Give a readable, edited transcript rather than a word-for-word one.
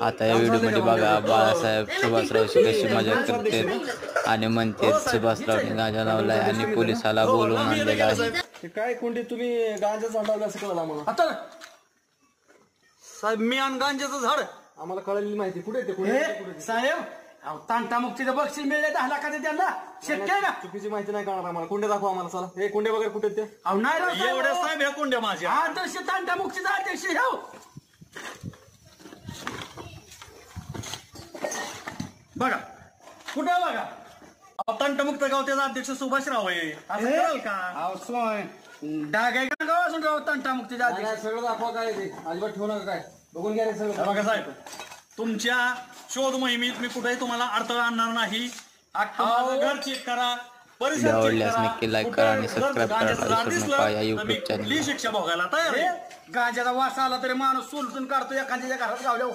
आता या व्हिडिओमध्ये बघा बाळासाहेब सुभाषरावशी कशी मजा करते आणि म्हणते सुभाषरावने गांजा लावलाय आणि पोलिसाला बोलवून आणलेला आहे. काय कोणती तुम्ही गांजा झाडावला असं कळलं आम्हाला. आता साहेब मी आणि गांजाचं झाड आम्हाला कळलेली माहिती कुठे ते कुठे साहेब तांटामुक्तीचं बक्षीस मिळले 10 लाखाचे त्यांना शक्य आहे ना. चुकीची माहिती नाही कळणार आम्हाला. कुंडे दाखवा आम्हाला. चला हे कुंडे वगैरे कुठे ते नाही एवढे साहेब हे कुंडे माझे आदर्श तांटामुक्तीचा अध्यक्ष हो. बघा कुठे बघा तांटामुक्त गाव त्याचा अध्यक्ष सुभाषराव आहे. असं कराल का डाग आहे का गाव असून राव तांटामुक्तीचा अध्यक्ष. सगळं दाखवा काय ते अजिबात ठेवू नका. काय बघून घ्या सगळं. बघा साहेब तुमच्या शोध मोहिमेत मी कुठेही तुम्हाला अडथळा आणणार नाही. घर चेक करा. व्हिडिओ आवडल्यास नक्की लाईक करा आणि सबस्क्राईब करायला विसरू नका या युट्यूब चॅनल. शिक्षा भोगायला तयार आहे. गांजाचा वास आला तरी माणूस सोलून काढतो एखाद्याच्या घरात गावल्या.